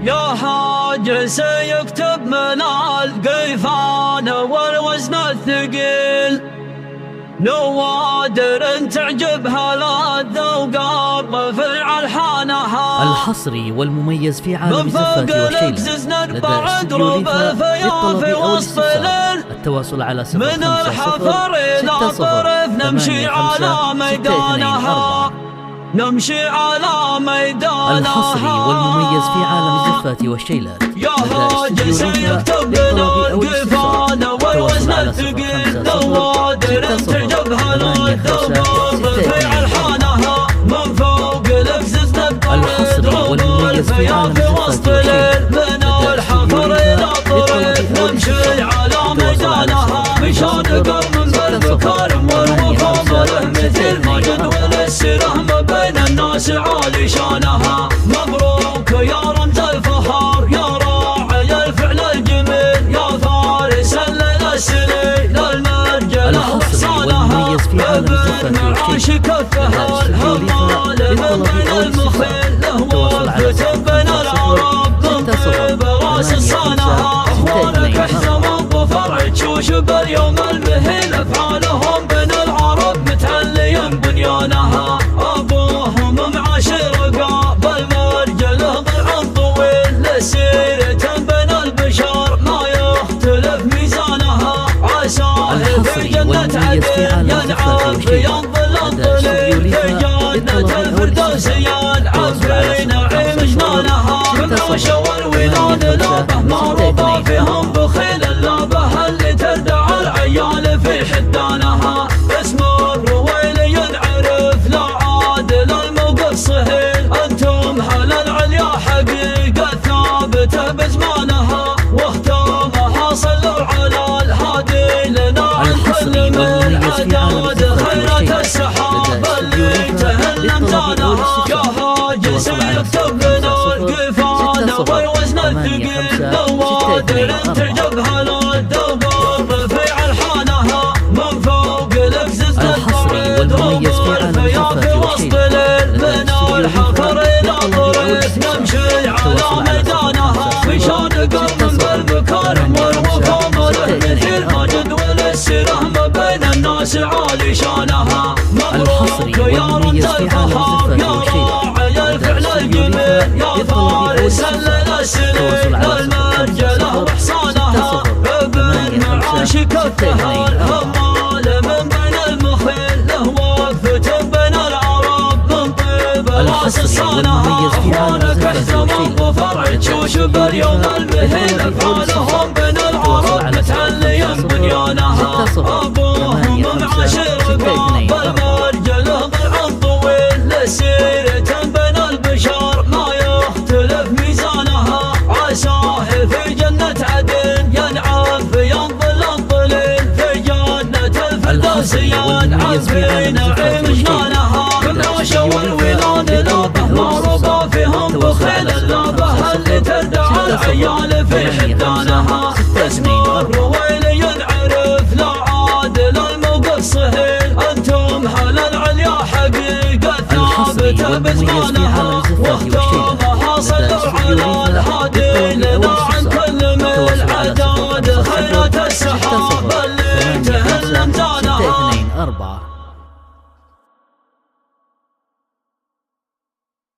يا حاج سيكتب من القيفان والوزن الثقيل، نوادر تعجبها الذوق رفع الحانها. الحصري والمميز في عالم الزفات والشيلة لدى استديو ليفا للطلب أو الاستفسار. التواصل على 050 من الحفر إلى طرف نمشي على ميدانها، نمشي على ميدانها. الحصري والمميز في عالم الزفات والشيلات يا حاج سيكتب لنا القفان والوزن الثقيل، نوادر تعجبها الذوق رفيع الحانها. من فوق الابزز نبقى والمميز في عالم الزفات والشيلات من الحفر إلى طرف نمشي على ميدانها. مشارق من بالمكارم والوفا ماله مثل ما جدول السيره ما بين الناس عالي شانها. مبروك يا رمز الفخار يا راعي الفعل الجميل، يا فارس للسلي للمرجل حصانها. ابن معاش كفها الهمال من بين المخيل، له وقفة بين العرب من طيب راس صانها. اخوانك احزموا بفرع تشوش باليوم المهيل، افعالهم بين العرب متعليا بنيانها. ابوهم معاشر قاب المرجل ضلع طويل، لسيرة بين البشر ما يختلف ميزانها. عساه في جنة عدن ينعم ينظل الظليل، في جنة الفردوس ينعم في نعيم جنانها. من عشا والولاد لابه معروفة فيهم بخيل اللابه اللي تردع العيال في حدانها. اسم الرويل ينعرف لا عادل الموقف صهيل، انتم هل العليا حقيقة ثابتة بزمانها. واختامها صلوا على الهادي لنا الكل من عداد خيرة السحاب اللي تهل امتانها. يا حاج سيكتب لنا القفان والوزن الثقيل، نوادر تعجبها الذوق رفيع الحانها. من فوق الابزز نبرد والرفيع في وسط الليل، من الحفر الى طرف نمشي على ميدانها. مشارق من بالمكارم والوفا ماله مثل ما جدول السيره ما بين الناس عالي شانها. مبروك يا رمز الفخار يا راعي الفعل الجميل، يا فارس للسلي للمرجله وحصانها. ابن معاش كفها الهمال من بين المخيل، له وقفة بين العرب من طيب راس صانها. اخوانك احزموا بفرع تشوش باليوم المهيل، افعالهم بين العرب متعليا بنيانها. ابوهم معاشر قاب المرجل ضلع طويل، لسيرة بين البشر ما يختلف ميزانها. عساه في جنة عدن ينعم في ينظل الظليل، في جنة الفردوس ينعم في نعيم جنانها. من عشا والولاد لابه معروفة فيهم بخيل اللابه اللي تردع العيال في حدانها. اسم الرويل ينعرف لا عادل الموقف صهيل، انتم هل العليا حقيقة ثابتة بزمانها.